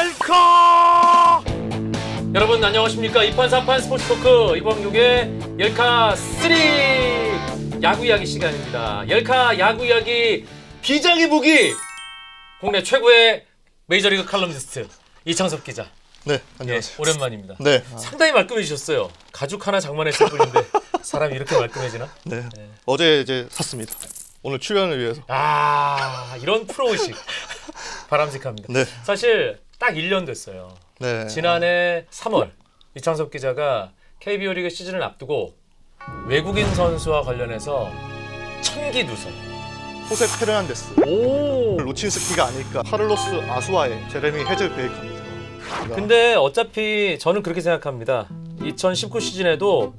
옐카! 여러분 안녕하십니까? 2판 4판 스포츠 토크 이광용의 옐카 3 야구 이야기 시간입니다. 옐카 야구 이야기 비장의 무기 국내 최고의 메이저리그 칼럼니스트 이창섭 기자. 네, 안녕하세요. 예, 오랜만입니다. 네. 상당히 말끔해지셨어요. 가죽 하나 장만했을 뿐인데 사람이 이렇게 말끔해지나? 네. 어제 이제 샀습니다. 오늘 출연을 위해서. 아, 이런 프로의식 바람직합니다. 네. 사실 딱 1년 됐어요. 네. 지난해 3월 이창섭 기자가 KBO 리그 시즌을 앞두고 외국인 선수와 관련해서 천기누설. 호세 페르난데스, 오. 루친스키가 아닐까. 카를로스 아수아의 제레미 헤즐베이커입니다. 근데 어차피 저는 그렇게 생각합니다. 2019 시즌에도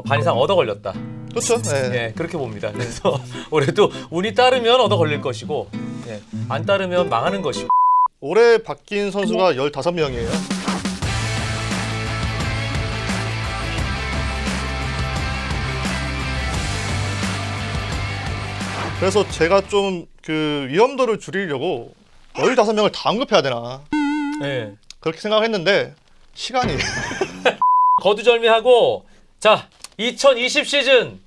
반 이상 얻어 걸렸다. 그렇죠. 네. 예, 그렇게 봅니다. 그래서 올해도 운이 따르면 얻어 걸릴 것이고, 예, 안 따르면 망하는 것이고. 올해 바뀐 선수가 15명이에요. 그래서 제가 좀 그 위험도를 줄이려고 15명을 다 언급해야 되나 예. 그렇게 생각했는데 시간이 거두절미하고 자 2020 시즌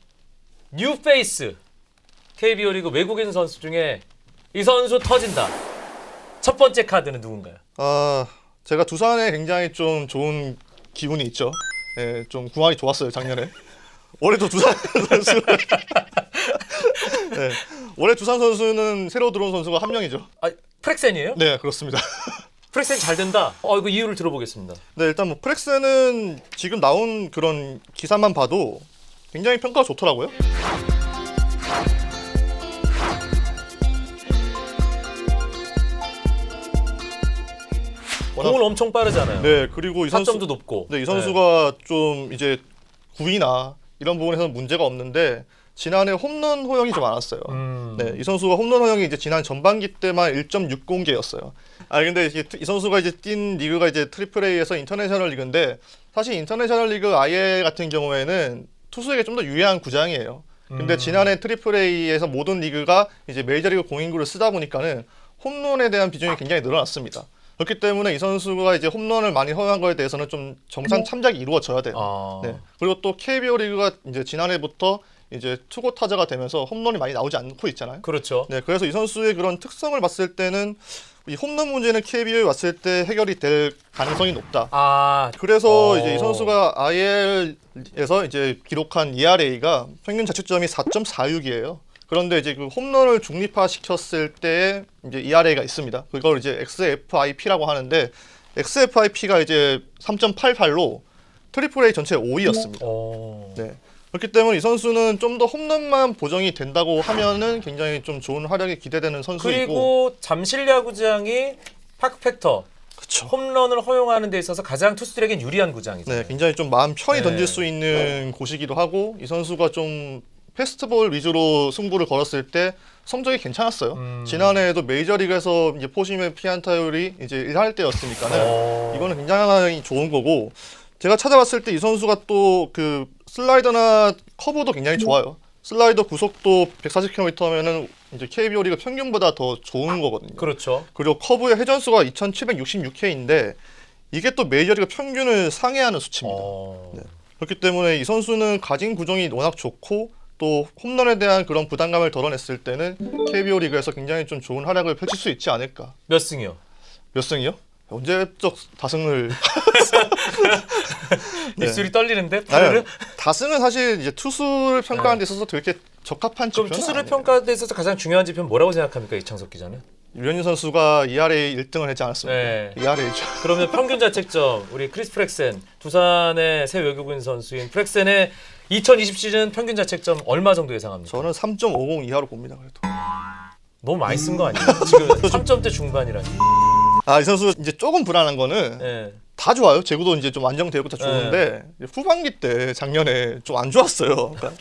뉴페이스 KBO 리그 외국인 선수 중에 이 선수 터진다. 첫 번째 카드는 누군가요? 제가 두산에 굉장히 좀 좋은 기분이 있죠. 예, 좀 구안이 좋았어요 작년에. 올해도 두산 선수. 네, 올해 두산 선수는 새로 들어온 선수가 한 명이죠. 아, 프렉센이에요? 네, 그렇습니다. 프렉센 잘 된다. 그 이유를 들어보겠습니다. 네, 일단 뭐 프렉스는 지금 나온 그런 기사만 봐도 굉장히 평가가 좋더라고요. 공은 엄청 빠르잖아요. 네, 그리고 이 선수 타점도 높고. 네, 이 선수가 좀 이제 구위나 이런 부분에서는 문제가 없는데 지난해 홈런 허용이 좀 많았어요. 네, 이 선수가 홈런 허용이 이제 지난 전반기 때만 1.60개였어요. 근데 이 선수가 이제 뛴 리그가 이제 트리플 A에서 인터내셔널 리그인데 사실 인터내셔널 리그 아예 같은 경우에는 투수에게 좀 더 유리한 구장이에요. 근데 지난해 트리플 A에서 모든 리그가 이제 메이저리그 공인구를 쓰다 보니까는 홈런에 대한 비중이 굉장히 늘어났습니다. 그렇기 때문에 이 선수가 이제 홈런을 많이 허용한 거에 대해서는 좀 정상 참작이 이루어져야 돼요. 네. 그리고 또 KBO 리그가 이제 지난해부터 이제 투고 타자가 되면서 홈런이 많이 나오지 않고 있잖아요. 그렇죠. 네, 그래서 이 선수의 그런 특성을 봤을 때는 이 홈런 문제는 KBO에 왔을 때 해결이 될 가능성이 높다. 그래서 이제 이 선수가 IL에서 이제 기록한 ERA가 평균 자책점이 4.46이에요. 그런데 이제 그 홈런을 중립화 시켰을 때 이제 ERA가 있습니다. 그걸 이제 XFIP라고 하는데 XFIP가 이제 3.88로 트리플 A 전체 5위였습니다. 네. 그렇기 때문에 이 선수는 좀 더 홈런만 보정이 된다고 하면은 굉장히 좀 좋은 활약이 기대되는 선수이고 그리고 잠실 야구장이 파크팩터 그쵸. 홈런을 허용하는 데 있어서 가장 투수들에겐 유리한 구장이죠. 네, 굉장히 좀 마음 편히 네. 던질 수 있는 곳이기도 하고 이 선수가 좀 패스트볼 위주로 승부를 걸었을 때 성적이 괜찮았어요. 지난해에도 메이저리그에서 이제 포심의 피안타율이 이제 1할 때였으니까는 이거는 굉장히 좋은 거고 제가 찾아봤을 때 이 선수가 또 그 슬라이더나 커브도 굉장히 좋아요. 슬라이더 구속도 140km면은 이제 KBO 리그 평균보다 더 좋은 거거든요. 그렇죠. 그리고 커브의 회전수가 2,766K인데 이게 또 메이저리그 평균을 상회하는 수치입니다. 네. 그렇기 때문에 이 선수는 가진 구종이 워낙 좋고 또 홈런에 대한 그런 부담감을 덜어냈을 때는 KBO 리그에서 굉장히 좀 좋은 활약을 펼칠 수 있지 않을까. 몇 승이요? 몇 승이요? 언제적 다승을 네. 입술이 떨리는데 파르르? 다승은 사실 이제 투수를 평가하는 데 있어서 되게 적합한 그럼 지표는 투수를 아니에요. 평가하는 데 있어서 가장 중요한 지표는 뭐라고 생각합니까, 이창섭 기자는? 유현진 선수가 ERA 1등을 하지 않았습니까? 네. ERA죠. 그러면 평균 자책점 우리 크리스 프렉센 두산의 새 외국인 선수인 프렉센의 2020 시즌 평균 자책점 얼마 정도 예상합니까? 저는 3.50 이하로 봅니다. 그래도. 너무 많이 쓴 거 아니에요? 지금 3점대 중반이라니. 이 선수 이제 조금 불안한 거는 네. 다 좋아요. 제구도 이제 좀 안정되고 다 좋은데 후반기 때 작년에 좀 안 좋았어요. 그러니까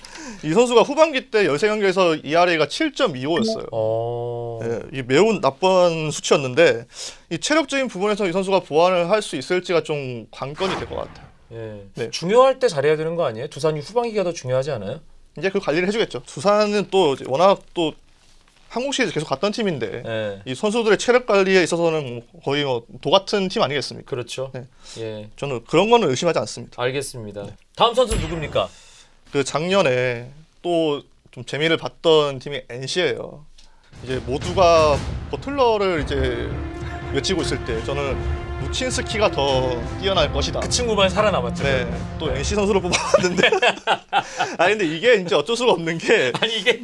이 선수가 후반기 때 13경기에서 ERA가 7.25였어요. 네, 이게 매우 나쁜 수치였는데 이 체력적인 부분에서 이 선수가 보완을 할 수 있을지가 좀 관건이 될 것 같아요. 예. 네. 중요할 때 잘해야 되는 거 아니에요? 두산이 후반기가 더 중요하지 않아요? 이제 그 관리를 해주겠죠. 두산은 또 이제 워낙 또 한국 시리즈 계속 갔던 팀인데 예. 이 선수들의 체력 관리에 있어서는 뭐 거의 뭐 도 같은 팀 아니겠습니까? 그렇죠. 네. 예. 저는 그런 거는 의심하지 않습니다. 알겠습니다. 다음 선수 누굽니까? 그 작년에 또 좀 재미를 봤던 팀이 NC예요. 이제 모두가 버틀러를 이제 외치고 있을 때 저는 루친스키가 더 뛰어날 것이다. 그 친구만 살아남았죠. 네, 또 NC 선수로 뽑았는데 아니 근데 이게 이제 어쩔 수가 없는 게 아니 이게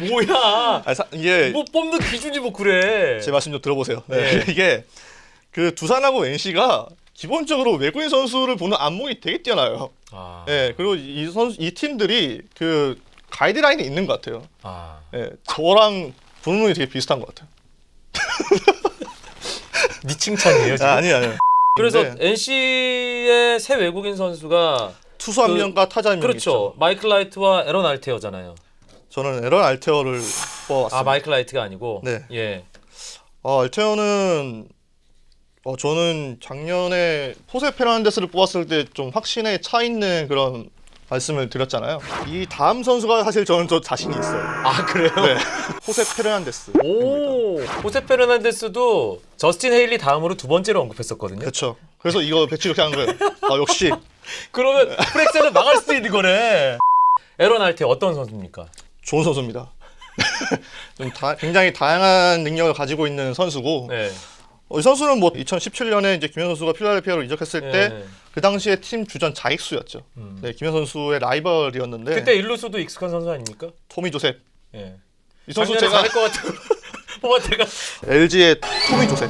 뭐야? 이게 뭐 뽑는 기준이 뭐 그래? 제 말씀 좀 들어보세요. 네. 네. 이게 그 두산하고 NC가 기본적으로 외국인 선수를 보는 안목이 되게 뛰어나요. 아. 네, 그리고 이 팀들이 그 가이드라인이 있는 것 같아요. 아. 네, 저랑 보는 눈이 되게 비슷한 것 같아요. 네 칭찬이에요 지금? 아니에요. 그래서 근데 NC의 새 외국인 선수가 투수 한 명과 타자 한 명 그렇죠. 있죠. 마이클 라이트와 에런 알테어잖아요. 저는 에런 알테어를 뽑아왔습니다. 아 마이클 라이트가 아니고. 네. 예. 알테어는 저는 작년에 호세 페르난데스를 뽑았을 때 좀 확신에 차 있는 그런 말씀을 드렸잖아요. 이 다음 선수가 사실 저는 저 자신이 있어요. 아 그래요? 네. 호세 페르난데스. 오. 호세 페르난데스도 저스틴 헤일리 다음으로 두 번째로 언급했었거든요. 그렇죠. 그래서 이거 배치 이렇게 한 거예요. 역시 그러면 프렉스는 망할 수도 있는 거네. 에런 알테어 어떤 선수입니까? 좋은 선수입니다. 좀 굉장히 다양한 능력을 가지고 있는 선수고 네. 이 선수는 뭐 2017년에 이제 김현 선수가 필라델피아로 이적했을 때 네. 그 당시에 팀 주전 자익수였죠. 네, 김현 선수의 라이벌이었는데 그때 일루수도 익숙한 선수 아닙니까? 토미 조셉. 예. 이 선수 작년에 제가 잘할 것 같은 뽑았다가 LG의 토미 조셉.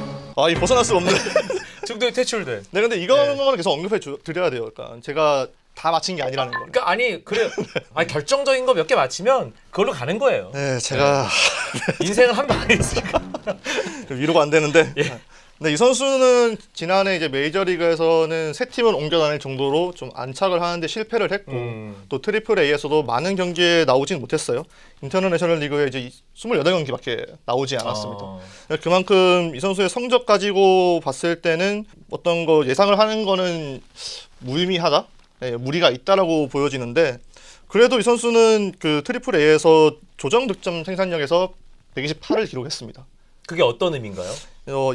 이 벗어날 수 없는. 중도에 퇴출된. 네, 근데 이거는 계속 언급해 드려야 돼요. 그러니까 제가 다 맞힌 게 아니라는 거. 그러니까 아니 그래. 아니 결정적인 거 몇 개 맞히면 그걸로 가는 거예요. 네, 제가 인생은 한 방에 있으니까. 위로가 안 되는데. 예. 근데 이 선수는 지난해 이제 메이저리그에서는 세 팀을 옮겨 다닐 정도로 좀 안착을 하는데 실패를 했고 또 트리플 A에서도 많은 경기에 나오진 못했어요. 인터내셔널 리그에 이제 28경기밖에 나오지 않았습니다. 그만큼 이 선수의 성적 가지고 봤을 때는 어떤 거 예상을 하는 거는 무의미하다, 무리가 있다라고 보여지는데 그래도 이 선수는 그 트리플 A에서 조정 득점 생산력에서 128을 기록했습니다. 그게 어떤 의미인가요?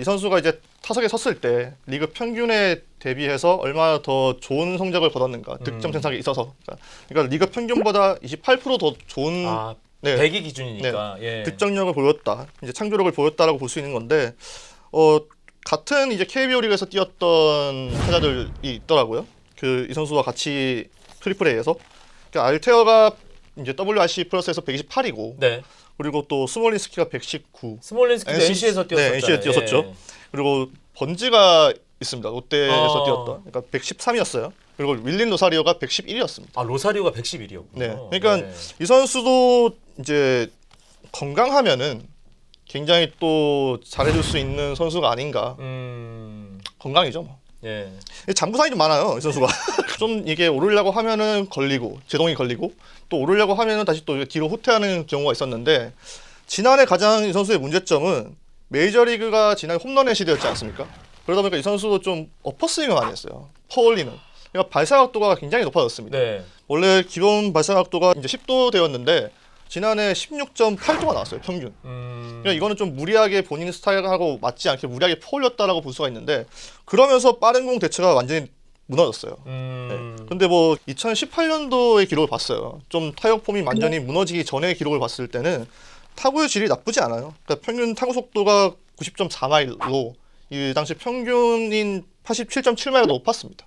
이 선수가 이제 타석에 섰을 때 리그 평균에 대비해서 얼마나 더 좋은 성적을 거뒀는가 득점 생산에 있어서 그러니까 리그 평균보다 28%더 좋은 네, 100이 기준이니까 예. 득점력을 보였다, 이제 창조력을 보였다라고 볼 수 있는 건데 같은 이제 KBO 리그에서 뛰었던 타자들이 있더라고요. 그 이 선수와 같이 트리플 A에서 그러니까 알테어가 이제 WRC 플러스에서 128이고 네. 그리고 또 스몰린스키가 119. 스몰린스키도 NC에서 뛰었었잖아요. 네, NC에 뛰었었죠. 예. 그리고 번지가 있습니다. 롯데에서 아. 뛰었던. 그러니까 113이었어요. 그리고 윌린 로사리오가 111이었습니다. 아 로사리오가 111이었군요. 네. 그러니까 이 선수도 이제 건강하면은 굉장히 또 잘해줄 수 있는 선수가 아닌가. 건강이죠, 뭐. 예. 장부상이 좀 많아요, 이 선수가. 좀 이게 오르려고 하면은 걸리고, 제동이 걸리고, 또 오르려고 하면은 다시 또 뒤로 후퇴하는 경우가 있었는데, 지난해 가장 이 선수의 문제점은 메이저리그가 지난해 홈런의 시대였지 않습니까? 그러다 보니까 이 선수도 좀 어퍼스윙을 많이 했어요. 퍼올리는. 그러니까 발사각도가 굉장히 높아졌습니다. 네. 원래 기본 발사각도가 이제 10도 되었는데, 지난해 16.8도가 나왔어요, 평균. 그러니까 이거는 좀 무리하게 본인 스타일하고 맞지 않게 무리하게 퍼올렸다라고 볼 수가 있는데 그러면서 빠른 공 대처가 완전히 무너졌어요. 네. 근데 뭐 2018년도의 기록을 봤어요. 좀 타격 폼이 완전히 무너지기 전의 기록을 봤을 때는 타구의 질이 나쁘지 않아요. 그러니까 평균 타구 속도가 90.4마일로 이 당시 평균인 87.7마일보다 높았습니다.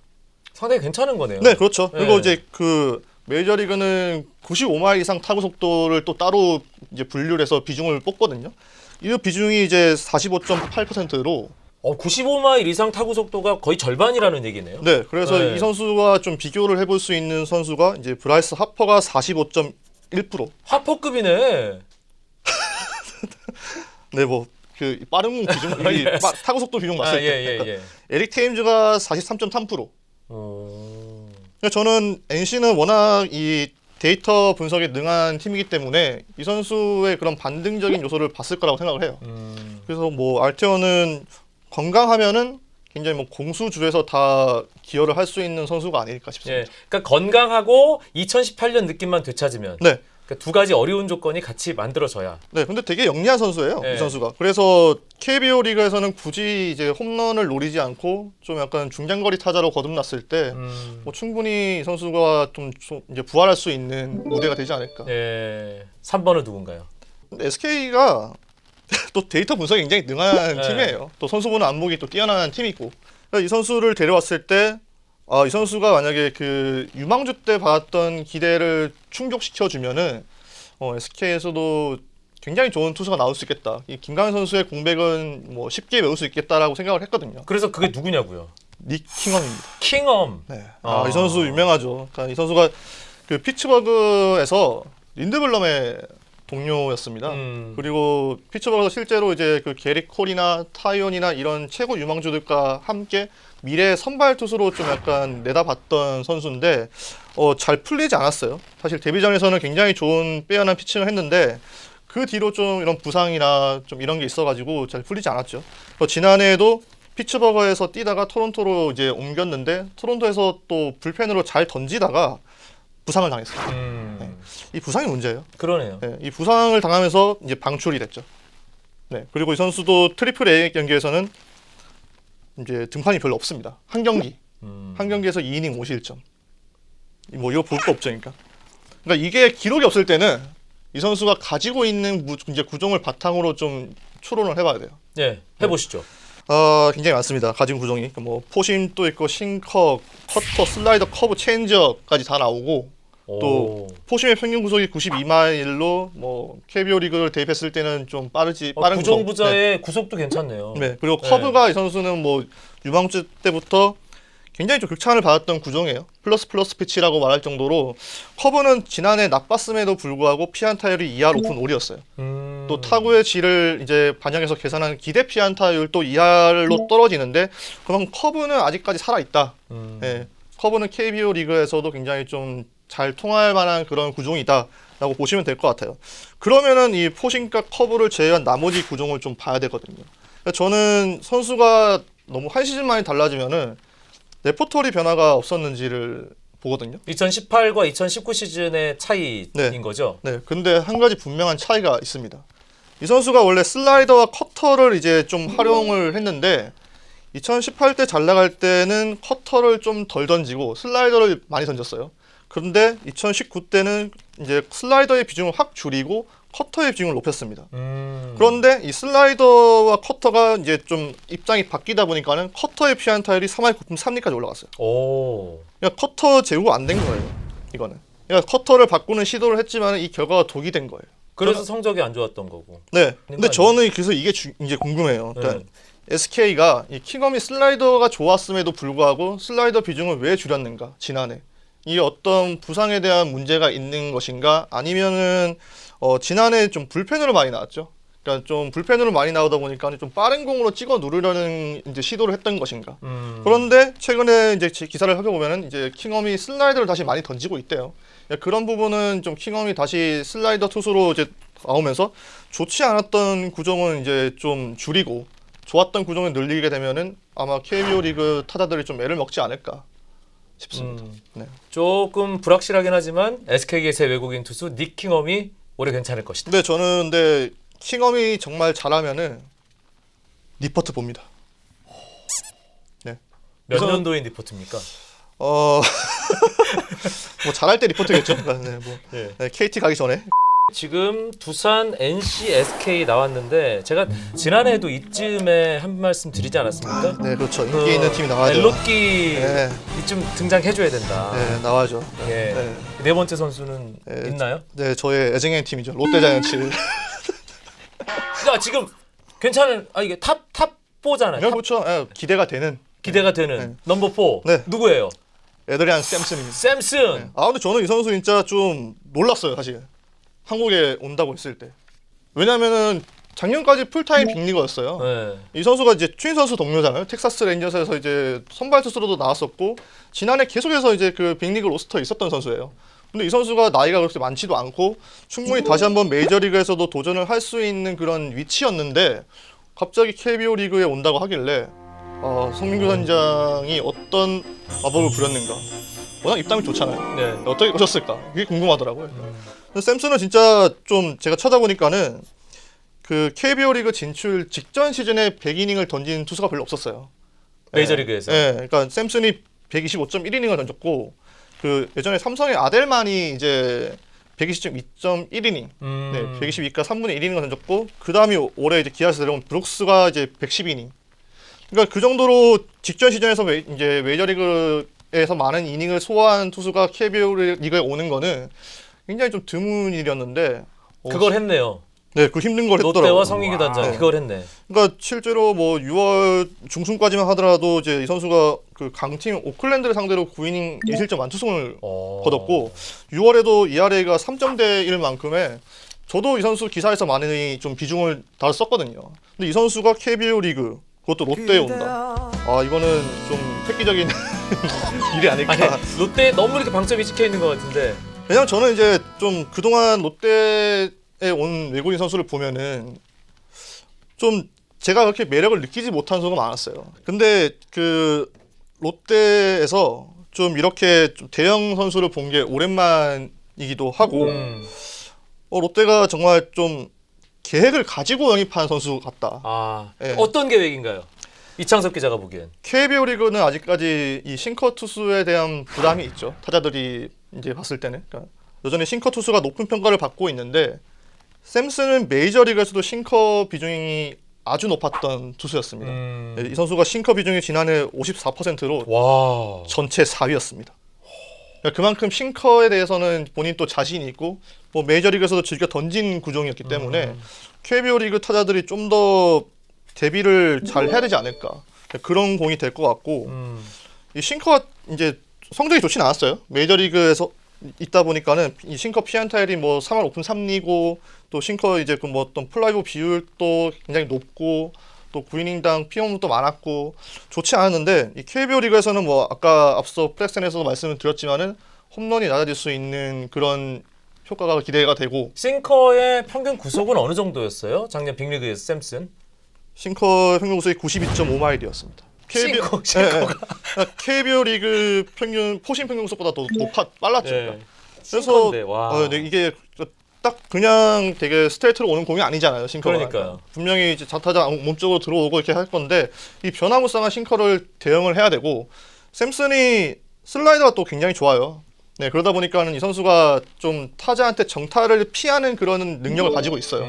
상당히 괜찮은 거네요. 네, 그렇죠. 네. 그리고 이제 그 메이저리그는 95마일 이상 타구 속도를 또 따로 이제 분류를 해서 비중을 뽑거든요. 이 비중이 이제 45.8%로 95마일 이상 타구 속도가 거의 절반이라는 얘기네요. 네, 그래서 네. 이 선수와 좀 비교를 해볼 수 있는 선수가 이제 브라이스 하퍼가 45.1%. 하퍼급이네. 네, 뭐 그 빠른 공 비중, 이 타구 속도 비중 봤을 때, 예. 에릭 테임즈가 43.3%. 그러니까 저는 NC는 워낙 이 데이터 분석에 능한 팀이기 때문에 이 선수의 그런 반등적인 요소를 봤을 거라고 생각을 해요. 그래서 뭐 알테어는 건강하면은 굉장히 뭐 공수주에서 다 기여를 할 수 있는 선수가 아닐까 싶습니다. 예. 그러니까 건강하고 2018년 느낌만 되찾으면 네. 그러니까 두 가지 어려운 조건이 같이 만들어져야. 네, 근데 되게 영리한 선수예요, 네. 이 선수가. 그래서 KBO 리그에서는 굳이 이제 홈런을 노리지 않고 좀 약간 중장거리 타자로 거듭났을 때 뭐 충분히 이 선수가 좀 이제 부활할 수 있는 무대가 되지 않을까. 예. 3번은 누군가요? SK가 또 데이터 분석이 굉장히 능한 네. 팀이에요. 또 선수 보는 안목이 또 뛰어난 팀이고. 그러니까 이 선수를 데려왔을 때 이 선수가 만약에 그 유망주 때 받았던 기대를 충족시켜 주면은 SK에서도 굉장히 좋은 투수가 나올 수 있겠다. 이 김강현 선수의 공백은 뭐 쉽게 메울 수 있겠다라고 생각을 했거든요. 그래서 그게 누구냐고요? 닉 킹엄입니다. 킹엄. 네. 아. 이 선수 유명하죠. 그러니까 이 선수가 그 피츠버그에서 린드블럼의 동료였습니다. 그리고 피츠버그에서 실제로 이제 그 게리 콜이나 타이온이나 이런 최고 유망주들과 함께 미래 선발 투수로 좀 약간 내다봤던 선수인데 잘 풀리지 않았어요. 사실 데뷔전에서는 굉장히 좋은 빼어난 피칭을 했는데 그 뒤로 좀 이런 부상이나 좀 이런 게 있어가지고 잘 풀리지 않았죠. 지난해에도 피츠버그에서 뛰다가 토론토로 이제 옮겼는데 토론토에서 또 불펜으로 잘 던지다가 부상을 당했어요. 네. 이 부상이 문제예요. 그러네요. 네, 이 부상을 당하면서 이제 방출이 됐죠. 네, 그리고 이 선수도 트리플 A 경기에서는 이제 등판이 별로 없습니다. 한 경기에서 2이닝 5실점. 뭐 이거 볼 거 없죠, 그러니까 이게 기록이 없을 때는 이 선수가 가지고 있는 이제 구종을 바탕으로 좀 추론을 해봐야 돼요. 네, 해보시죠. 굉장히 많습니다. 가진 구종이 뭐 포심도 있고 싱커, 커터, 슬라이더, 커브, 체인지업까지 다 나오고 또 포심의 평균 구속이 92마일로 뭐 KBO 리그를 대입했을 때는 좀 빠른 구속. 구종부자의 구속도 괜찮네요. 네, 그리고 커브가 이 선수는 뭐 유망주 때부터 굉장히 좀 극찬을 받았던 구종이에요. 플러스 피치라고 말할 정도로 커브는 지난해 나빴음에도 불구하고 피안타율이 2할 오픈 5리였어요. 또 타구의 질을 이제 반영해서 계산한 기대 피안타율도 2할로 떨어지는데 그만큼 커브는 아직까지 살아있다. 네, 커브는 KBO 리그에서도 굉장히 좀 잘 통할 만한 그런 구종이다라고 보시면 될 것 같아요. 그러면은 이 포심과 커브를 제외한 나머지 구종을 좀 봐야 되거든요. 그러니까 저는 선수가 너무 한 시즌 만에 달라지면은 레퍼토리 변화가 없었는지를 보거든요. 2018과 2019 시즌의 차이인 거죠? 네, 근데 한 가지 분명한 차이가 있습니다. 이 선수가 원래 슬라이더와 커터를 이제 좀 활용을 했는데 2018 때 잘 나갈 때는 커터를 좀 덜 던지고 슬라이더를 많이 던졌어요. 그런데 2019 때는 이제 슬라이더의 비중을 확 줄이고 커터의 비중을 높였습니다. 그런데 이 슬라이더와 커터가 이제 좀 입장이 바뀌다 보니까는 커터의 피안타율이 3할 9푼 3리까지 올라갔어요. 그러니까 커터 제구가 안 된 거예요. 이거는. 그러니까 커터를 바꾸는 시도를 했지만 이 결과가 독이 된 거예요. 그래서 성적이 안 좋았던 거고. 네. 근데 저는 그래서 이게 이제 궁금해요. 그러니까 SK가 이 킹엄이 슬라이더가 좋았음에도 불구하고 슬라이더 비중을 왜 줄였는가 지난해. 이게 어떤 부상에 대한 문제가 있는 것인가 아니면은 지난해 좀 불펜으로 많이 나왔죠. 그러니까 좀 불펜으로 많이 나오다 보니까 좀 빠른 공으로 찍어 누르려는 이제 시도를 했던 것인가. 그런데 최근에 이제 기사를 살펴보면은 이제 킹엄이 슬라이더를 다시 많이 던지고 있대요. 그런 부분은 좀 킹엄이 다시 슬라이더 투수로 이제 나오면서 좋지 않았던 구종은 이제 좀 줄이고 좋았던 구종을 늘리게 되면은 아마 KBO 리그 타자들이 좀 애를 먹지 않을까 싶습니다. 네. 조금 불확실하긴 하지만 SK의 새 외국인 투수 닉 킹엄이 올해 괜찮을 것이다. 근데 저는 킹엄이 정말 잘하면은 리포트 봅니다. 네. 몇 년도인 리포트입니까? 뭐 잘할 때 리포트겠죠. 네, 뭐 네. KT 가기 전에. 지금 두산, NC, SK 나왔는데 제가 지난해에도 이쯤에 한 말씀 드리지 않았습니까? 네, 그렇죠. 인기 있는 팀이 나와야죠. 멜로끼 이쯤 등장해줘야 된다. 네, 나와죠. 예. 네 번째 선수는 있나요? 네, 저의 애증의 팀이죠. 롯데자이언츠. 야, 지금 괜찮은 이게 탑 4잖아요. 네, 그렇죠. 기대가 되는. 넘버 4. 네. 누구예요? 에드리안 샘슨입니다. 샘슨. 네. 근데 저는 이 선수 진짜 좀 놀랐어요, 사실. 한국에 온다고 했을 때. 왜냐면은 작년까지 풀타임 빅리거였어요. 네. 이 선수가 이제 추인 선수 동료잖아요. 텍사스 레인저스에서 이제 선발 투수로도 나왔었고 지난해 계속해서 이제 그 빅리그 로스터에 있었던 선수예요. 근데 이 선수가 나이가 그렇게 많지도 않고 충분히 다시 한번 메이저리그에서도 도전을 할 수 있는 그런 위치였는데 갑자기 KBO 리그에 온다고 하길래 성민규 단장이 어떤 마법을 부렸는가. 워낙 입담이 좋잖아요. 네. 어떻게 오셨을까? 그게 궁금하더라고요. 근데 샘슨은 진짜 좀 제가 찾아보니까는 그 KBO 리그 진출 직전 시즌에 100이닝을 던진 투수가 별로 없었어요. 메이저리그에서. 네, 그러니까 샘슨이 125.1이닝을 던졌고 그 예전에 삼성의 아델만이 이제 120.2.1이닝, 네, 122가 3분의 1이닝을 던졌고 그 다음이 올해 이제 기아에서 내려온 브룩스가 이제 112이닝. 그러니까 그 정도로 직전 시즌에서 이제 메이저리그에서 많은 이닝을 소화한 투수가 KBO 리그에 오는 거는 굉장히 좀 드문 일이었는데 그걸 했네요. 네, 그 힘든 걸 했더라고요. 롯데와 성민규 단장 그걸 했네. 그러니까 실제로 뭐 6월 중순까지만 하더라도 이제 이 선수가 그 강팀 오클랜드를 상대로 9이닝 1실점 완투승을 거뒀고 6월에도 ERA가 3점대 1만큼의 저도 이 선수 기사에서 많이 좀 비중을 다뤘었거든요. 근데 이 선수가 KBO 리그 그것도 롯데에 온다. 아 이거는 좀 획기적인 일이 아닐까. 아니, 롯데에 너무 이렇게 방점이 찍혀 있는 것 같은데. 왜냐면 저는 이제 좀 그동안 롯데에 온 외국인 선수를 보면은 좀 제가 그렇게 매력을 느끼지 못한 선수가 많았어요. 근데 그 롯데에서 좀 이렇게 좀 대형 선수를 본 게 오랜만이기도 하고 롯데가 정말 좀 계획을 가지고 영입한 선수 같다. 아, 네. 어떤 계획인가요? 이창섭 기자가 보기엔. KBO 리그는 아직까지 이 싱커 투수에 대한 부담이 있죠. 타자들이 이제 봤을 때는. 그러니까 여전히 싱커 투수가 높은 평가를 받고 있는데 샘슨은 메이저리그에서도 싱커 비중이 아주 높았던 투수였습니다. 네, 이 선수가 싱커 비중이 지난해 54%로 와. 전체 4위였습니다. 그러니까 그만큼 싱커에 대해서는 본인 또 자신이 있고 뭐 메이저리그에서도 즐겨 던진 구종이었기 때문에 KBO 리그 타자들이 좀 더 대비를 잘 해야 되지 않을까 그런 공이 될 것 같고 이 싱커가 이제 성적이 좋진 않았어요. 메이저리그에서 있다 보니까는 이 싱커 피안타율이 뭐 3할 오픈 3리고 또 싱커 이제 그 뭐 어떤 플라이볼 비율도 굉장히 높고 또 9이닝당 피홈도 많았고 좋지 않았는데 이 KBO 리그에서는 뭐 아까 앞서 플렉센에서도 말씀을 드렸지만은 홈런이 낮아질 수 있는 그런 효과가 기대가 되고 싱커의 평균 구속은 어느 정도였어요? 작년 빅리그에서 샘슨? 싱커 평균 구속이 92.5마일이었습니다. 싱커가 KBO 리그 평균 포심 평균 구속보다 더 빨랐죠. 네. 그래서 싱커인데, 와. 네, 이게 딱 그냥 되게 스트레이트로 오는 공이 아니잖아요. 싱커가. 그러니까요. 분명히 이제 좌타자 몸쪽으로 들어오고 이렇게 할 건데 이 변화무쌍한 싱커를 대응을 해야 되고 샘슨이 슬라이더가 또 굉장히 좋아요. 네, 그러다 보니까는 이 선수가 좀 타자한테 정타를 피하는 그런 능력을 가지고 있어요.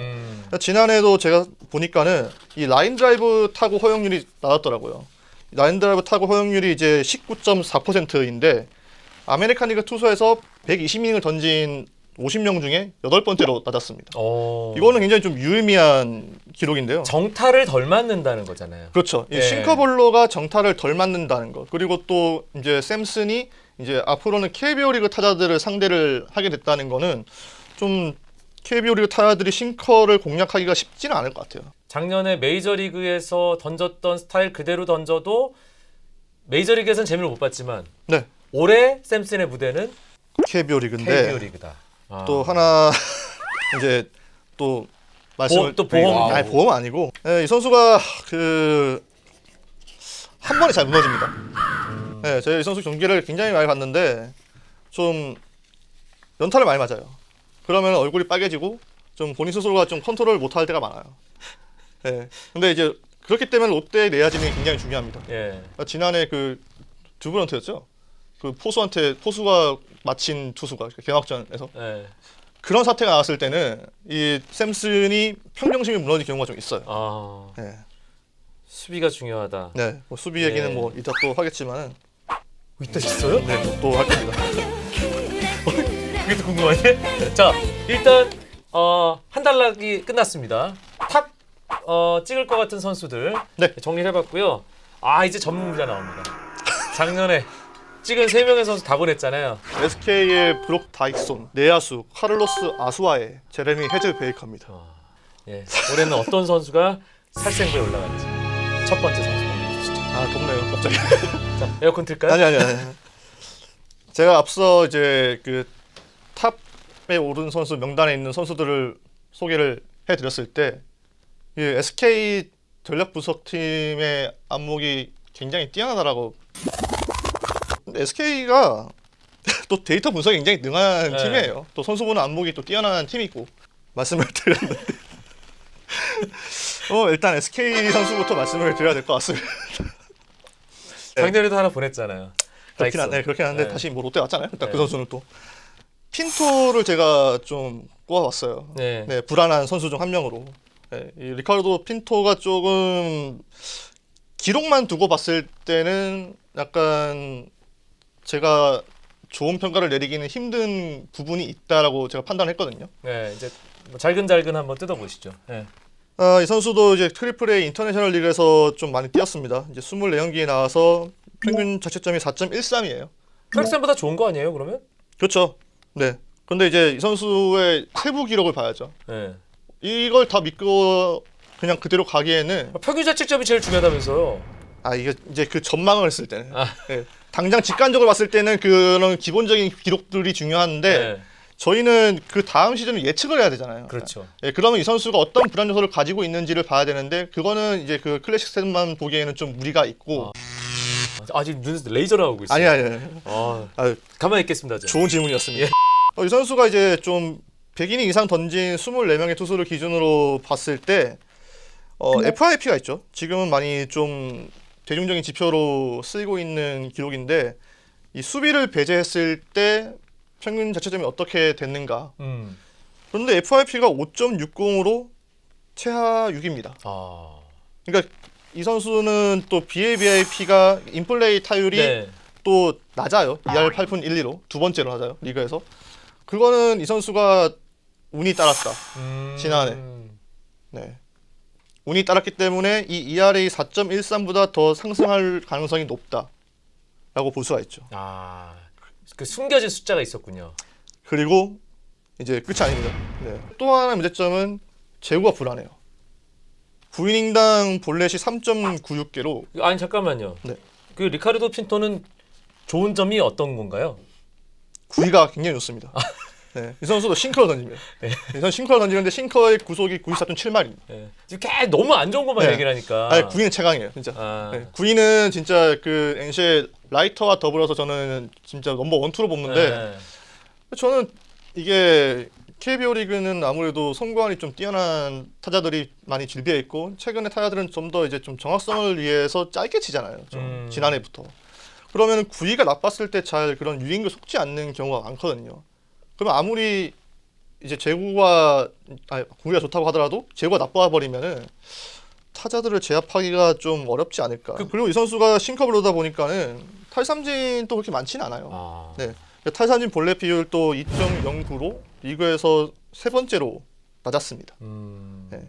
지난해도 제가 보니까는 이 라인 드라이브 타구 허용률이 낮았더라고요. 라인 드라이브 타구 허용률이 이제 19.4%인데 아메리칸 리그 투수에서 120이닝을 던진 50명 중에 8번째로 낮았습니다. 이거는 굉장히 좀 유의미한 기록인데요. 정타를 덜 맞는다는 거잖아요. 그렇죠. 이 예. 싱커볼러가 정타를 덜 맞는다는 것. 그리고 또 이제 샘슨이 이제 앞으로는 KBO 리그 타자들을 상대를 하게 됐다는 거는 좀 KBO 리그 타자들이 싱커를 공략하기가 쉽지는 않을 것 같아요. 작년에 메이저리그에서 던졌던 스타일 그대로 던져도 메이저리그에서는 재미를 못 봤지만 네. 올해 샘슨의 무대는 KBO 리그인데 KBO 리그다. 또 하나 이제 또 말씀을 또 보험. 아니 보험 아니고 이 선수가 그 한 번에 잘 무너집니다. 네, 제가 이 선수 경기를 굉장히 많이 봤는데 좀 연타를 많이 맞아요. 그러면 얼굴이 빨개지고 좀 본인 스스로가 좀 컨트롤 못할 때가 많아요. 네, 근데 이제 그렇기 때문에 롯데의 내야진이 굉장히 중요합니다. 예. 지난해 그 두브런트였죠. 그 포수가 마친 투수가 개막전에서 예. 그런 사태가 나왔을 때는 이 샘슨이 평정심이 무너질 경우가 좀 있어요. 아, 네, 수비가 중요하다. 네, 뭐 수비 얘기는 네. 뭐 이따 또 하겠지만은 이따 있어요? 네, 또 할 겁니다. 그게 더 궁금하네. 자, 일단 한 달락이 끝났습니다. 탑 찍을 것 같은 선수들 네. 정리를 해봤고요. 아, 이제 전문 분야 나옵니다. 작년에 찍은 3명의 선수 다 보냈잖아요. SK의 브록 다익손, 내야수 카를로스 아수아에 제레미 헤즐 베이커입니다. 예, 올해는 어떤 선수가 살생부에 올라갈지 첫 번째 선수 보내주시죠. 아 덥네요, 갑자기. 자, 에어컨 틀까요? 아니. 제가 앞서 이제 그 탑에 오른 선수 명단에 있는 선수들을 소개를 해드렸을 때 이 SK 전략 분석팀의 안목이 굉장히 뛰어나다라고. SK가 또 데이터 분석이 굉장히 능한 네. 팀이에요. 또 선수 보는 안목이 또 뛰어난 팀이고 말씀을 드렸는데 일단 SK 선수부터 말씀을 드려야 될 것 같습니다. 작년에도 하나 보냈잖아요. 그렇긴 한데 네. 다시 뭐 롯데 왔잖아요. 일단 네. 그 선수는 또 핀토를 제가 좀 꼽아봤어요. 네. 네, 불안한 선수 중 한 명으로. 네, 이 리카르도 핀토가 조금 기록만 두고 봤을 때는 약간 제가 좋은 평가를 내리기는 힘든 부분이 있다라고 제가 판단했거든요. 네, 이제 뭐 잘근잘근 한번 뜯어보시죠. 네. 이 선수도 이제 트리플 A 인터내셔널 리그에서 좀 많이 뛰었습니다. 이제 24경기에 나와서 평균 자책점이 4.13이에요. 크락센보다 좋은 거 아니에요, 그러면? 그렇죠. 네. 근데 이제 이 선수의 세부 기록을 봐야죠. 네. 이걸 다 믿고 그냥 그대로 가기에는 평균 자책점이 제일 중요하다면서요. 이게 이제 그 전망을 했을 때는 아. 네. 당장 직관적으로 봤을 때는 그런 기본적인 기록들이 중요한데 네. 저희는 그 다음 시즌을 예측을 해야 되잖아요. 그렇죠. 네, 그러면 이 선수가 어떤 불안 요소를 가지고 있는지를 봐야 되는데 그거는 이제 그 클래식 스탯만 보기에는 좀 무리가 있고. 지금 눈에서 레이저 나오고 있어요. 아니. 아유, 가만히 있겠습니다. 저. 좋은 질문이었습니다. 예. 이 선수가 이제 좀 100이닝 이상 던진 24명의 투수를 기준으로 봤을 때 FIP가 있죠. 지금은 많이 좀 대중적인 지표로 쓰이고 있는 기록인데 이 수비를 배제했을 때 평균 자책점이 어떻게 됐는가. 그런데 FIP가 5.60으로 최하 6입니다. 그러니까 이 선수는 또 BABIP가 인플레이 타율이 네. 또 낮아요. 2할 8푼 1리로 두 번째로 낮아요. 리그에서. 그거는 이 선수가 운이 따랐다. 지난해. 네. 운이 따랐기 때문에 이 ERA 4.13보다 더 상승할 가능성이 높다라고 볼 수가 있죠. 그 숨겨진 숫자가 있었군요. 그리고 이제 끝이 아닙니다. 네. 또 하나의 문제점은 제구가 불안해요. 9이닝당 볼넷이 3.96개로. 아니 잠깐만요. 네. 그 리카르도 핀토는 좋은 점이 어떤 건가요? 구위가 굉장히 좋습니다. 네. 이 선수도 싱커를 던집니다. 네. 이 선수 싱커를 던지는데 싱커의 구속이 94.7마일입니다. 네. 지금 걔 너무 안 좋은 것만 네. 얘기를 하니까. 아니, 구위는 최강이에요, 진짜. 네. 구위는 진짜 그 NC의 라이터와 더불어서 저는 진짜 넘버 1, 2로 뽑는데 네. 저는 이게 KBO 리그는 아무래도 선구안이 좀 뛰어난 타자들이 많이 질비해 있고 최근에 타자들은 좀 더 이제 좀 정확성을 위해서 짧게 치잖아요. 좀 지난해부터. 그러면 구위가 나빴을 때 잘 그런 유인구 속지 않는 경우가 많거든요. 그러면 아무리 이제 제구가 구위가 좋다고 하더라도 제구가 나빠 버리면은 타자들을 제압하기가 좀 어렵지 않을까. 그리고 이 선수가 싱커를 넣다 보니까는 탈삼진도 그렇게 많지는 않아요. 네. 탈삼진 볼넷 비율도 2.09로 리그에서 세 번째로 낮았습니다. 네.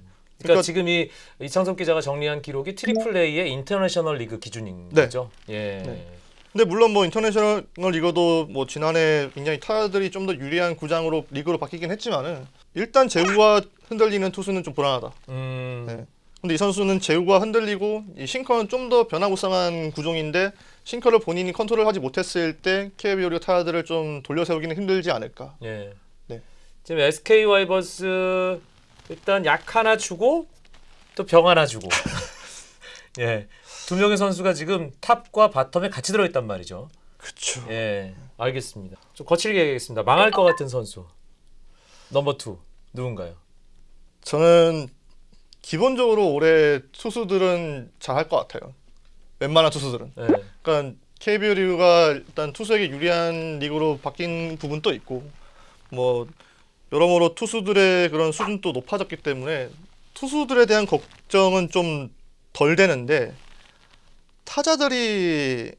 그러니까 지금 이 이창섭 기자가 정리한 기록이 트리플 A의 인터내셔널 리그 기준인 거죠. 예. 네. 근데 물론 뭐 인터내셔널 리그도 뭐 지난해 굉장히 타자들이 좀 더 유리한 구장으로 리그로 바뀌긴 했지만은 일단 제구가 흔들리는 투수는 좀 불안하다. 네. 근데 이 선수는 제구가 흔들리고 이 싱커는 좀 더 변화무쌍한 구종인데 싱커를 본인이 컨트롤하지 못했을 때 KBO 리그 타자들을 좀 돌려세우기는 힘들지 않을까. 예. 네. 지금 SK 와이번스 일단 약 하나 주고 또 병 하나 주고. 예. 두 명의 선수가 지금 탑과 바텀에 같이 들어있단 말이죠. 그렇죠. 예, 알겠습니다. 좀 거칠게 얘기하겠습니다. 망할 것 같은 선수 넘버 2 누군가요? 저는 기본적으로 올해 투수들은 잘할 것 같아요. 웬만한 투수들은. 예. 그러니까 KBO 리그가 일단 투수에게 유리한 리그로 바뀐 부분도 있고 뭐 여러모로 투수들의 그런 수준도 높아졌기 때문에 투수들에 대한 걱정은 좀 덜 되는데 타자들이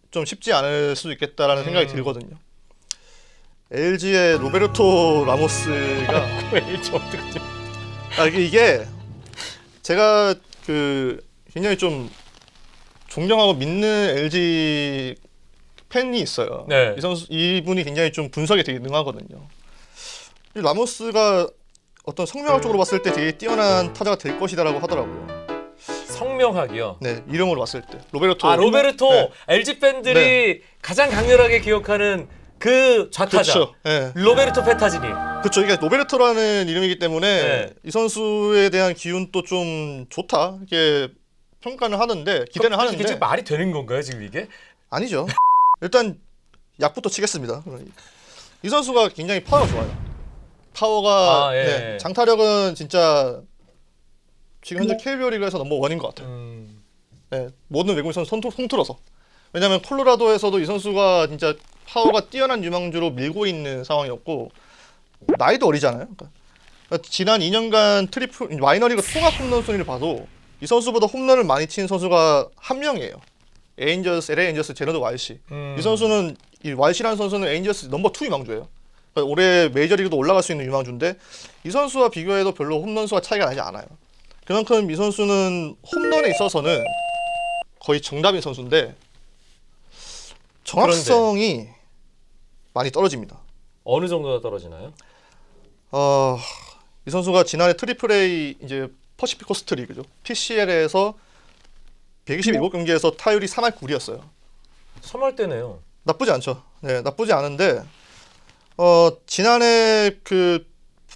좀 쉽지 않을 수도 있겠다라는 생각이 들거든요. LG의 로베르토 라모스가 LG 어떡하지? 이게 제가 그 굉장히 좀 존경하고 믿는 LG 팬이 있어요. 네. 이분이 굉장히 좀 분석에 되게 능하거든요. 이 라모스가 어떤 성명학적으로 봤을 때 되게 뛰어난 타자가 될 것이다라고 하더라고요. 성명학이요. 네, 이름으로 봤을 때 로베르토. 로베르토. 네. LG 팬들이 가장 강렬하게 기억하는 그 좌타자. 그렇죠. 네. 로베르토 페타지니. 그렇죠. 이게 로베르토라는 이름이기 때문에 네. 이 선수에 대한 기운도 좀 좋다. 이게 평가는 하는데 기대는 하는데 이게 지금 말이 되는 건가요, 지금 이게? 아니죠. 일단 약부터 치겠습니다. 이 선수가 굉장히 파워가 좋아요. 파워가 예. 네, 장타력은 진짜 지금 현재 KBO 리그에서 넘버원인 것 같아요. 네, 모든 외국인 선수 통틀어서. 왜냐하면 콜로라도에서도 이 선수가 진짜 파워가 뛰어난 유망주로 밀고 있는 상황이었고 나이도 어리잖아요. 그러니까 지난 2년간 트리플 마이너리그 통합 홈런 순위를 봐도 이 선수보다 홈런을 많이 친 선수가 한 명이에요. LA 엔저스 제너드 와이시. 이 선수는 이 와이시라는 선수는 에인저스 넘버 2 유망주예요. 그러니까 올해 메이저리그도 올라갈 수 있는 유망주인데 이 선수와 비교해도 별로 홈런 수가 차이가 나지 않아요. 그만큼 이 선수는 홈런에 있어서는 거의 정답인 선수인데 정확성이 많이 떨어집니다. 어느 정도가 떨어지나요? 이 선수가 지난해 트리플 A 이제 퍼시픽 코스트 리그죠. PCL에서 127경기에서 타율이 3할 9리였어요. 3할 때네요. 나쁘지 않죠. 네, 나쁘지 않은데 지난해 그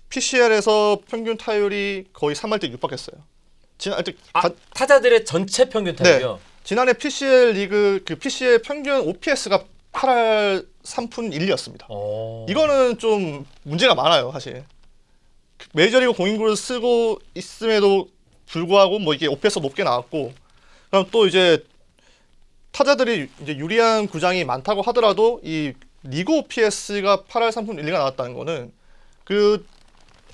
PCL에서 평균 타율이 거의 3할 때 육박했어요. 타자들의 전체 평균 타율이요? 네, 지난해 PCL 리그 그 PCL 평균 OPS가 8할 3푼 1리였습니다. 이거는 좀 문제가 많아요, 사실. 메이저리그 공인구를 쓰고 있음에도 불구하고 뭐 이게 OPS 높게 나왔고, 그럼 또 이제 타자들이 이제 유리한 구장이 많다고 하더라도 이 리그 OPS가 8할 3푼 1리가 나왔다는 거는 그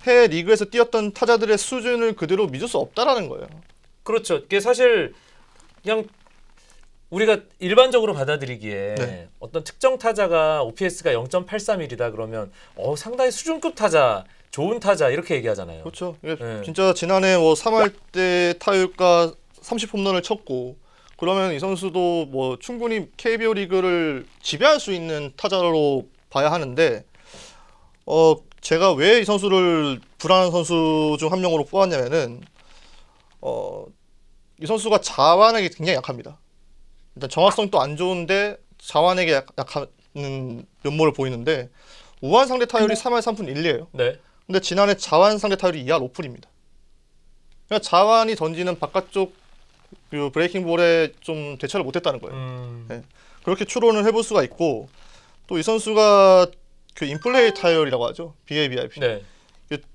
해 리그에서 뛰었던 타자들의 수준을 그대로 믿을 수 없다라는 거예요. 그렇죠. 이게 사실 그냥 우리가 일반적으로 받아들이기에 네. 어떤 특정 타자가 OPS가 0.831이다 그러면 상당히 수준급 타자, 좋은 타자 이렇게 얘기하잖아요. 그렇죠. 네. 진짜 지난해 뭐 3할 때 타율가 30홈런을 쳤고 그러면 이 선수도 뭐 충분히 KBO 리그를 지배할 수 있는 타자로 봐야 하는데 제가 왜 이 선수를 불안한 선수 중 한 명으로 뽑았냐면은 이 선수가 자완에게 굉장히 약합니다. 일단 정확성도 안 좋은데 자완에게 약한 면모를 보이는데 우한 상대 타율이 3할 3푼 1리예요. 네. 근데 지난해 자완 상대 타율이 2할 5푼입니다. 그러니까 자완이 던지는 바깥쪽 그 브레이킹 볼에 좀 대처를 못했다는 거예요. 네. 그렇게 추론을 해볼 수가 있고 또 이 선수가 그 인플레이 타율이라고 하죠. BABIP. 네.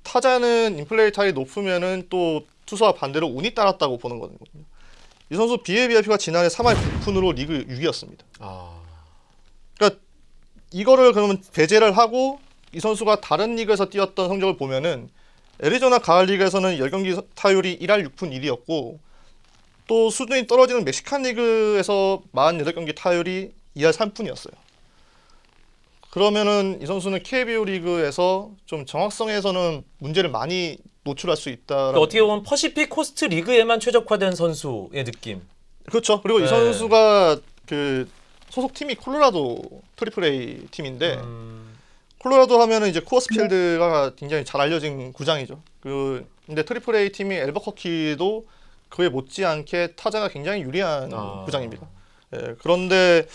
타자는 인플레이 타율이 높으면은 또 투수와 반대로 운이 따랐다고 보는 거거든요. 이 선수 BABIP가 지난해 3할 9푼으로 리그 6위였습니다. 그러니까 이거를 그러면 배제를 하고 이 선수가 다른 리그에서 뛰었던 성적을 보면은 애리조나 가을 리그에서는 10경기 타율이 1할 6푼 1이었고 또 수준이 떨어지는 멕시칸 리그에서 48경기 타율이 2할 3푼이었어요. 그러면은 이 선수는 KBO 리그에서 좀 정확성에서는 문제를 많이 노출할 수 있다. 그러니까 어떻게 보면 퍼시픽 코스트 리그에만 최적화된 선수의 느낌. 그렇죠. 그리고 네. 이 선수가 그 소속 팀이 콜로라도 트리플 A 팀인데 콜로라도 하면은 이제 코어스 필드가 굉장히 잘 알려진 구장이죠. 근데 트리플 A 팀이 엘버커키도 그에 못지않게 타자가 굉장히 유리한 구장입니다. 예, 그런데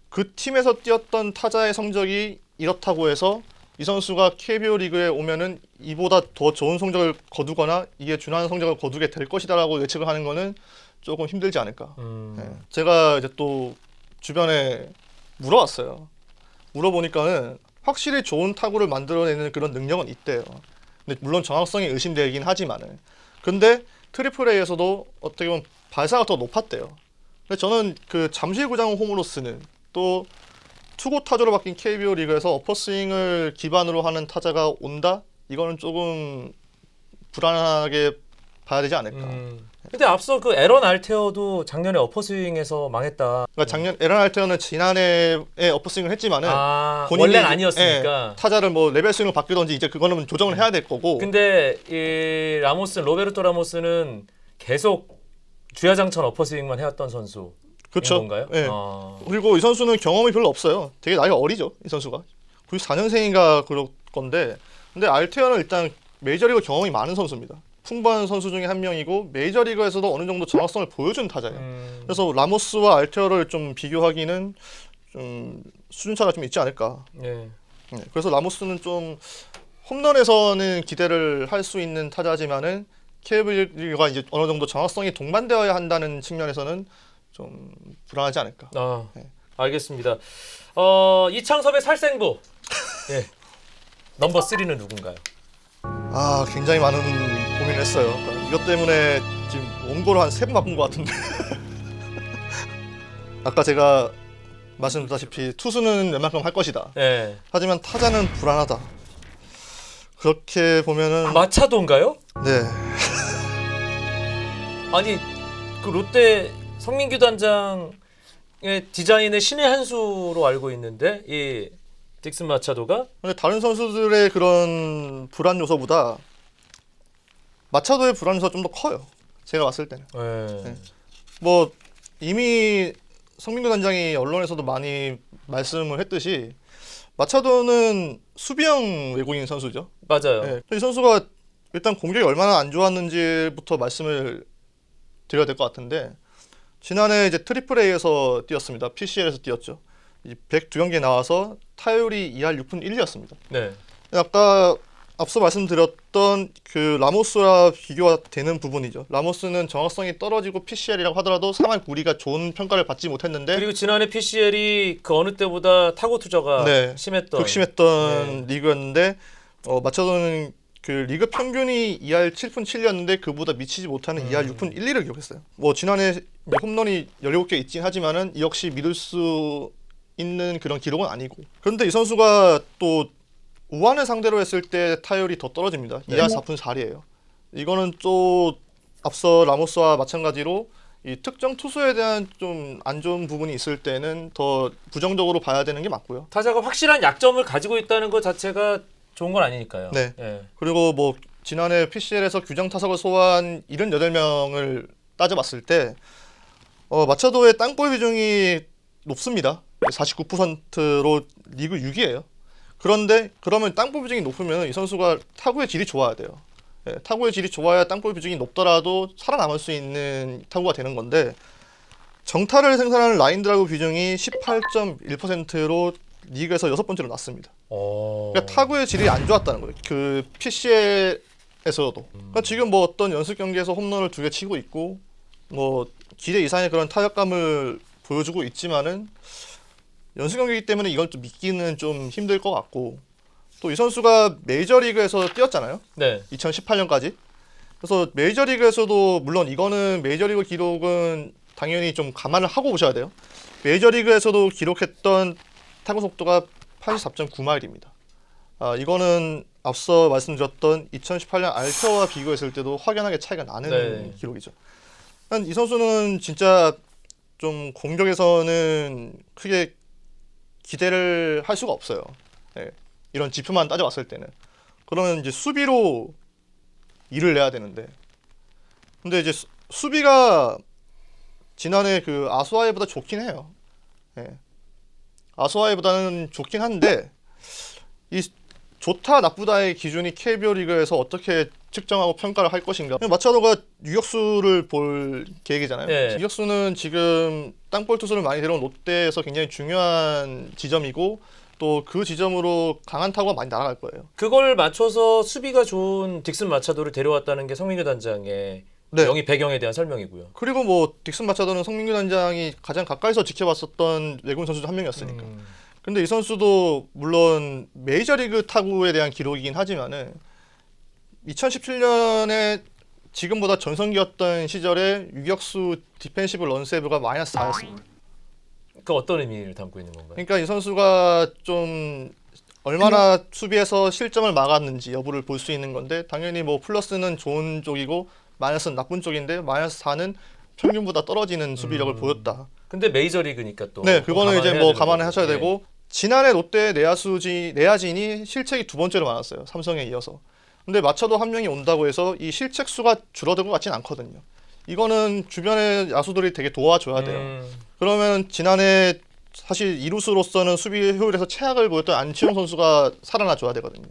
그 팀에서 뛰었던 타자의 성적이 이렇다고 해서 이 선수가 KBO 리그에 오면은 이보다 더 좋은 성적을 거두거나 이에 준하는 성적을 거두게 될 것이다라고 예측을 하는 거는 조금 힘들지 않을까. 예, 제가 이제 또 주변에 물어봤어요. 물어보니까는 확실히 좋은 타구를 만들어내는 그런 능력은 있대요. 근데 물론 정확성이 의심되긴 하지만은. 근데 트리플 A에서도 어떻게 보면 발사가 더 높았대요. 근데 저는 그 잠실구장을 홈으로 쓰는 또 투구 타자로 바뀐 KBO 리그에서 어퍼스윙을 기반으로 하는 타자가 온다? 이거는 조금 불안하게 봐야 되지 않을까. 근데 앞서 그 에런 알테어도 작년에 어퍼스윙에서 망했다. 그러니까 작년 에런 알테어는 지난해에 어퍼스윙을 했지만은 본인이 원래는 아니었으니까. 타자를 뭐 레벨 스윙을 바뀌던지 이제 그거는 조정을 해야 될 거고. 근데 이 로베르토 라모스는 계속 주야장천 어퍼스윙만 해왔던 선수. 그렇죠. 건가요? 네. 그리고 이 선수는 경험이 별로 없어요. 되게 나이가 어리죠, 이 선수가. 94년생인가 그럴 건데, 근데 알테어는 일단 메이저리그 경험이 많은 선수입니다. 풍부한 선수 중에 한 명이고 메이저리그에서도 어느 정도 정확성을 보여준 타자예요. 그래서 라모스와 알테어를 좀 비교하기는 좀 수준차가 좀 있지 않을까. 네. 그래서 라모스는 좀 홈런에서는 기대를 할 수 있는 타자지만은 KBO가 이제 어느 정도 정확성이 동반되어야 한다는 측면에서는 좀 불안하지 않을까. 알겠습니다. 이창섭의 살생부. 예. 넘버 3는 누군가요? 아, 굉장히 많은 고민을 했어요. 그러니까 이것 때문에 지금 원고를 한 3번 바꾼 것 같은데. 아까 제가 말씀드렸다시피 투수는 웬만큼 할 것이다. 예. 하지만 타자는 불안하다. 그렇게 보면은 마차도인가요? 네. 아니 그 롯데 성민규 단장의 디자인의 신의 한 수로 알고 있는데 이 딕슨 마차도가 근데 다른 선수들의 그런 불안 요소보다 마차도의 불안 요소가 좀 더 커요. 제가 봤을 때는. 예. 네. 뭐 이미 성민규 단장이 언론에서도 많이 말씀을 했듯이 마차도는 수비형 외국인 선수죠. 맞아요. 네. 이 선수가 일단 공격이 얼마나 안 좋았는지부터 말씀을 드려야 될 것 같은데 지난해 이제 트리플 A에서 뛰었습니다. PCL에서 뛰었죠. 102경기에 나와서 타율이 2할 6푼 1리였습니다. 네. 아까 앞서 말씀드렸던 그 라모스와 비교가 되는 부분이죠. 라모스는 정확성이 떨어지고 PCL이라고 하더라도 3할 9리가 좋은 평가를 받지 못했는데 그리고 지난해 PCL이 그 어느 때보다 타고 투자가 네, 심했던 극심했던 리그였는데 마차도는 그 리그 평균이 2할 7푼 7리였는데 그보다 미치지 못하는 2할 6푼 1리를 기록했어요. 뭐 지난해 홈런이 17개 있긴 하지만은 이 역시 믿을 수 있는 그런 기록은 아니고. 그런데 이 선수가 또 우한을 상대로 했을 때 타율이 더 떨어집니다. 2할 4푼 4리예요. 이거는 또 앞서 라모스와 마찬가지로 이 특정 투수에 대한 좀 안 좋은 부분이 있을 때는 더 부정적으로 봐야 되는 게 맞고요. 타자가 확실한 약점을 가지고 있다는 것 자체가 좋은 건 아니니까요. 네. 예. 그리고 뭐 지난해 PCL에서 규정 타석을 소화한 78명을 따져봤을 때 마차도의 땅볼 비중이 높습니다. 49%로 리그 6위예요. 그런데 그러면 땅볼 비중이 높으면 이 선수가 타구의 질이 좋아야 돼요. 예, 타구의 질이 좋아야 땅볼 비중이 높더라도 살아남을 수 있는 타구가 되는 건데 정타를 생산하는 라인 드라이브 비중이 18.1%로 리그에서 6번째로 낮습니다. 그러니까 타구의 질이 안 좋았다는 거예요. 그 PCL에서도. 그러니까 지금 뭐 어떤 연습 경기에서 홈런을 2개 치고 있고 뭐 기대 이상의 그런 타격감을 보여주고 있지만은 연습 경기이기 때문에 이걸 좀 믿기는 좀 힘들 것 같고 또 이 선수가 메이저리그에서 뛰었잖아요. 네. 2018년까지. 그래서 메이저리그에서도 물론 이거는 메이저리그 기록은 당연히 좀 감안을 하고 보셔야 돼요. 메이저리그에서도 기록했던 타구 속도가 84.9마일입니다. 이거는 앞서 말씀드렸던 2018년 알표와 비교했을 때도 확연하게 차이가 나는 네. 기록이죠. 이 선수는 진짜 좀 공격에서는 크게 기대를 할 수가 없어요. 네. 이런 지표만 따져봤을 때는. 그러면 이제 수비로 일을 내야 되는데. 근데 이제 수비가 지난해 그 아수아이보다 좋긴 해요. 네. 아수아이보다는 좋긴 한데 이 좋다 나쁘다의 기준이 KBO 리그에서 어떻게 측정하고 평가를 할 것인가. 마차도가 유격수를 볼 계획이잖아요. 네. 유격수는 지금 땅볼 투수를 많이 데려온 롯데에서 굉장히 중요한 지점이고 또 그 지점으로 강한 타구가 많이 날아갈 거예요. 그걸 맞춰서 수비가 좋은 딕슨 마차도를 데려왔다는 게 성민규 단장의 네. 영입 배경에 대한 설명이고요. 그리고 뭐 딕슨 마차도는 성민규 단장이 가장 가까이서 지켜봤었던 외국인 선수 중 한 명이었으니까. 근데 이 선수도 물론 메이저리그 타구에 대한 기록이긴 하지만은 2017년에 지금보다 전성기였던 시절에 유격수 디펜시브 런세이브가 마이너스 4였습니다. 그 어떤 의미를 담고 있는 건가요? 그러니까 이 선수가 좀 얼마나 수비에서 실점을 막았는지 여부를 볼 수 있는 건데 당연히 뭐 플러스는 좋은 쪽이고 마이너스는 나쁜 쪽인데 마이너스 4는 평균보다 떨어지는 수비력을 보였다. 근데 메이저리그니까 또 네, 그거는 이제 뭐 감안하셔야 거고. 되고 지난해 롯데 내야진이 실책이 2번째로 많았어요. 삼성에 이어서. 근데 마차도 한 명이 온다고 해서 이 실책 수가 줄어들 것 같진 않거든요. 이거는 주변의 야수들이 되게 도와줘야 돼요. 그러면 지난해 사실 이루수로서는 수비 효율에서 최악을 보였던 안치홍 선수가 살아나줘야 되거든요.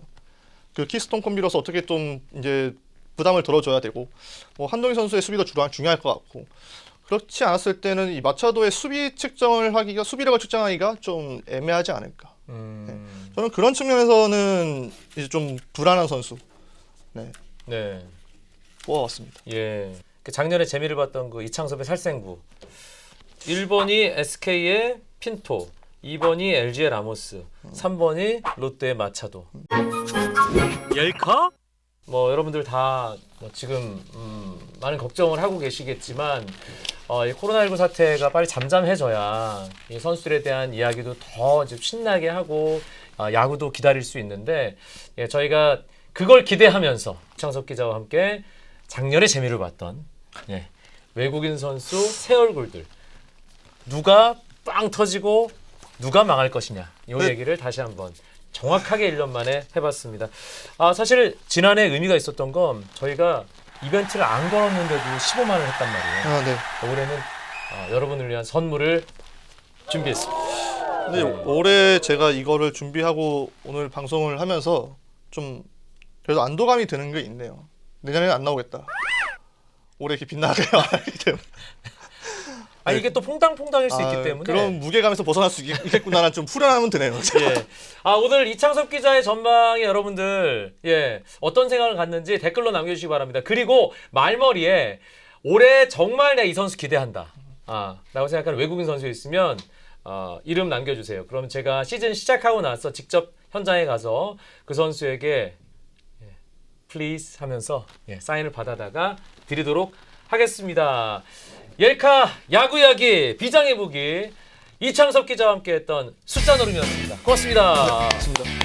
그 키스톤 콤비로서 어떻게 좀 이제 부담을 덜어줘야 되고 뭐 한동희 선수의 수비도 중요할 것 같고 그렇지 않았을 때는 이 마차도의 수비 측정을 하기가 수비력을 측정하기가 좀 애매하지 않을까. 네. 저는 그런 측면에서는 이제 좀 불안한 선수. 네. 네. 뽑아왔습니다. 예. 그 작년에 재미를 봤던 그 이창섭의 살생부. 1번이 SK의 핀토, 2번이 LG의 라모스, 3번이 롯데의 마차도. 열카? 뭐 여러분들 다 지금 많은 걱정을 하고 계시겠지만 이 코로나19 사태가 빨리 잠잠해져야 이 선수들에 대한 이야기도 더 이제 신나게 하고 야구도 기다릴 수 있는데 예, 저희가 그걸 기대하면서 이창섭 기자와 함께 작년에 재미를 봤던 예, 외국인 선수 새 얼굴들 누가 빵 터지고 누가 망할 것이냐 이 네. 얘기를 다시 한번 정확하게 1년 만에 해봤습니다. 사실 지난해 의미가 있었던 건 저희가 이벤트를 안 걸었는데도 15만 원을 했단 말이에요. 네. 올해는 여러분을 위한 선물을 준비했습니다. 근데 올해 제가 이거를 준비하고 오늘 방송을 하면서 좀 그래도 안도감이 드는 게 있네요. 내년에는 안 나오겠다. 올해 이렇게 빛나게 안 하기 때문에. 이게 또 퐁당퐁당일 수 있기 때문에 그런 무게감에서 벗어날 수 있겠구나라는 좀 후련함은 드네요. 예. 오늘 이창섭 기자의 전망에 여러분들 어떤 생각을 갖는지 댓글로 남겨주시기 바랍니다. 그리고 말머리에 올해 정말 내 이 선수 기대한다 라고 생각하는 외국인 선수 있으면 이름 남겨주세요. 그럼 제가 시즌 시작하고 나서 직접 현장에 가서 그 선수에게 플리즈 하면서 사인을 받아다가 드리도록 하겠습니다. 옐카 야구 이야기 비장의 무기 이창섭 기자와 함께했던 숫자 노름이었습니다. 고맙습니다. 맞습니다.